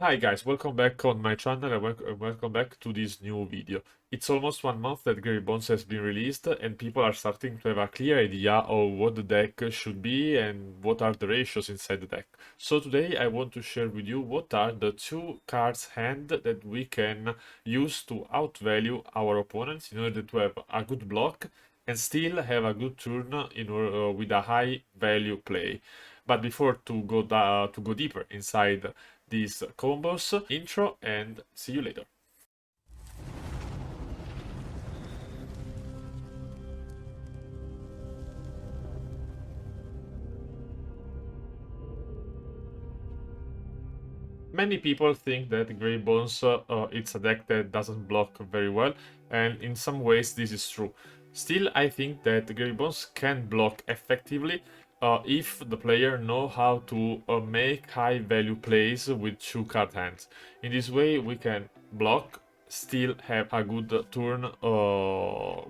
Hi guys, welcome back on my channel and welcome back to this new video. It's almost 1 month that Grey Bones has been released and people are starting to have a clear idea of what the deck should be and what are the ratios inside the deck. So today I want to share with you what are the two cards hand that we can use to outvalue our opponents in order to have a good block and still have a good turn with a high value play. But before to go deeper inside these combos, intro, and see you later. Many people think that Grey Bones it's a deck that doesn't block very well, and in some ways this is true. Still, I think that Grey Bones can block effectively if the player know how to make high value plays with two card hands. In this way, we can block, still have a good turn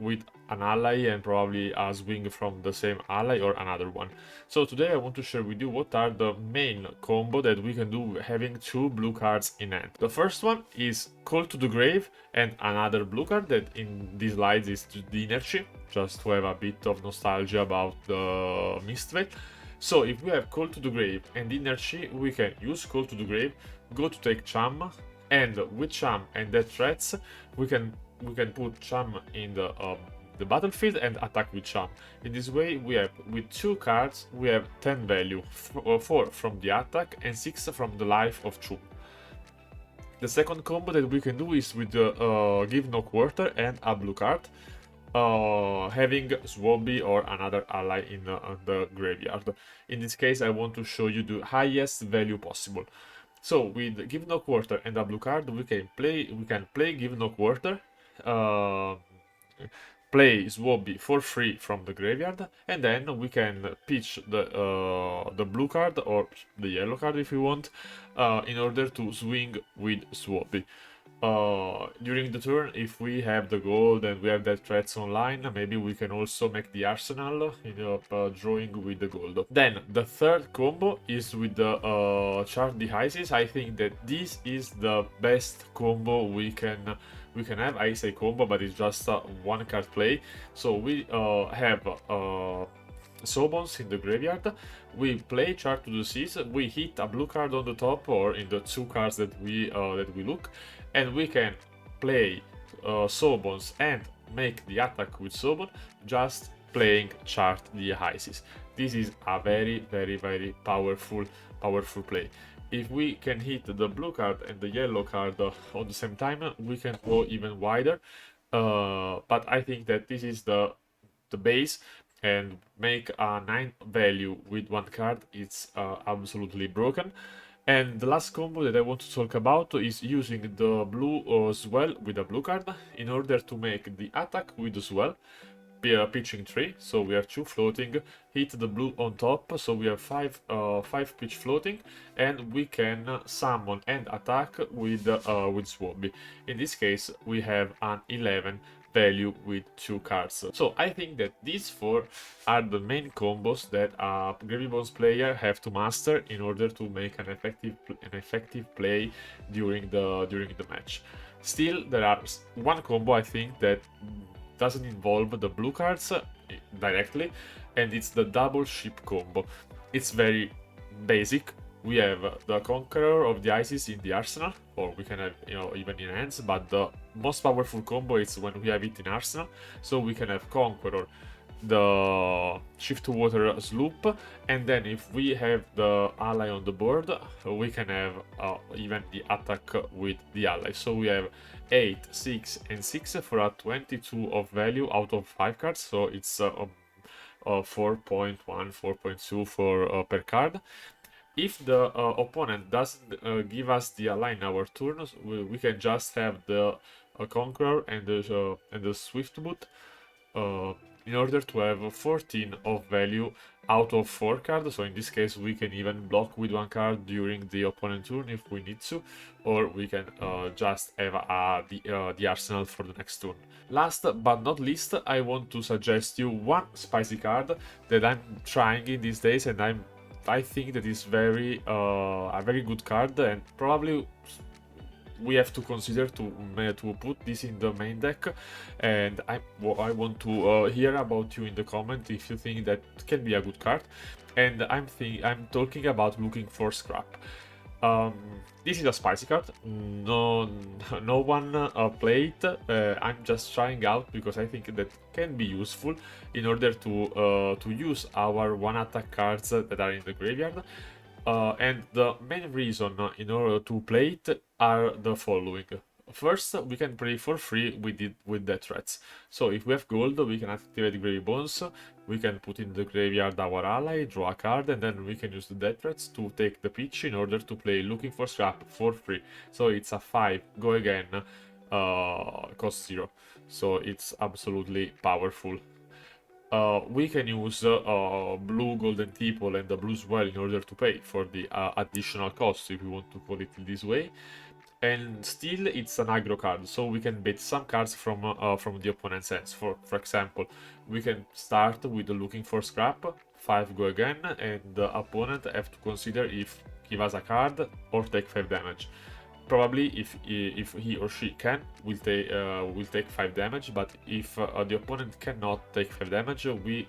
with an ally and probably a swing from the same ally or another one. So today I want to share with you what are the main combo that we can do having two blue cards in hand. The first one is Call to the Grave and another blue card that in these slides is the Energy, just to have a bit of nostalgia about the Mistveil. So if we have Call to the Grave and Energy, we can use Call to the Grave, go to take Cham, and with Cham and death threats, we can put Cham in the battlefield and attack with Cham. In this way, we have with two cards, we have 10 value, 4 from the attack and 6 from the life of Chu. The second combo that we can do is with the Give No Quarter and a blue card, having Swabby or another ally in the graveyard. In this case, I want to show you the highest value possible. So with Give No Quarter and a blue card, we can play Give No Quarter, play Swabby for free from the graveyard, and then we can pitch the blue card or the yellow card if you want, in order to swing with Swabby. During the turn, if we have the gold and we have that threats online, maybe we can also make the arsenal drawing with the gold. Then the third combo is with the chart the Isis. I think that this is the best combo we can have. I say combo, but it's just one card play. So we have Sobons in the graveyard, we play Chart to the Seas, we hit a blue card on the top or in the two cards that we look, and we can play Sobons and make the attack with Sobon just playing Chart the Isis. This is a very powerful play. If we can hit the blue card and the yellow card on the same time, we can go even wider. But I think that this is the base, and make a 9 value with one card, it's absolutely broken. And the last combo that I want to talk about is using the blue swell with a blue card in order to make the attack with the swell, pitching 3, so we are 2 floating, hit the blue on top, so we have 5 pitch floating, and we can summon and attack with Swabby. In this case, we have an 11 value with 2 cards. So I think that these 4 are the main combos that a Gravy Bones player have to master in order to make an effective play during the match. Still, there are one combo I think that doesn't involve the blue cards directly, and it's the double ship combo. It's very basic. We have the Conqueror of the Isis in the arsenal, or we can have, even in hands, but the most powerful combo is when we have it in arsenal. So we can have Conqueror, the Shift to Water Sloop, and then if we have the ally on the board, we can have even the attack with the ally. So we have 8, 6, and 6 for a 22 of value out of 5 cards, so it's 4.1, 4.2 for per card. If the opponent doesn't give us the ally in our turns, we can just have the Conqueror and the Swift Boot, in order to have 14 of value out of 4 cards. So in this case, we can even block with 1 card during the opponent turn if we need to, or we can just have the arsenal for the next turn. Last but not least, I want to suggest you one spicy card that I'm trying in these days, and I'm I think that is very a very good card, and probably we have to consider to put this in the main deck. And I want to hear about you in the comment if you think that can be a good card. And I'm talking about looking for scrap. Um, this is a spicy card. No, no one played. I'm just trying out because I think that can be useful in order to use our one attack cards that are in the graveyard. And the main reason in order to play it are the following. First, we can play for free with death threats. So if we have gold, we can activate Grave Bones, we can put in the graveyard our ally, draw a card, and then we can use the death threats to take the pitch in order to play Looking for Scrap for free. So it's a 5, go again, cost 0. So it's absolutely powerful. We can use blue golden tipple and the blue swell in order to pay for the additional cost, if we want to call it this way. And still it's an aggro card, so we can bait some cards from the opponent's hands. For example, we can start with the Looking for Scrap, 5 go again, and the opponent have to consider if give us a card or take 5 damage. Probably if he or she can, will take 5 damage, but if the opponent cannot take 5 damage, we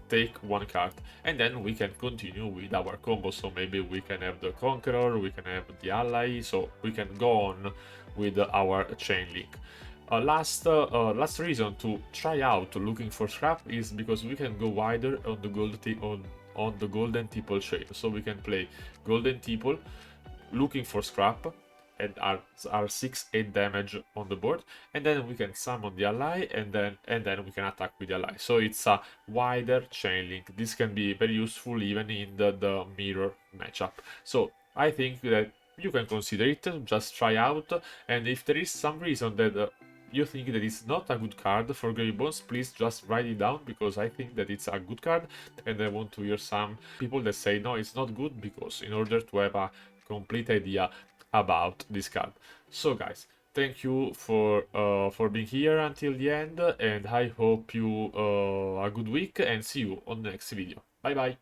take 1 card, and then we can continue with our combo. So maybe we can have the Conqueror, we can have the Ally, so we can go on with our chain link. Last reason to try out Looking for Scrap is because we can go wider on the golden tipple chain. So we can play golden tipple, Looking for Scrap, and are 6-8 damage on the board, and then we can summon the ally, and then we can attack with the ally. So it's a wider chain link. This can be very useful even in the mirror matchup. So I think that you can consider it, just try out, and if there is some reason that you think that it's not a good card for Grave Bones, please just write it down, because I think that it's a good card, and I want to hear some people that say no, it's not good, because in order to have a complete idea about this card. So guys, thank you for being here until the end, and I hope you a good week, and see you on the next video. Bye bye.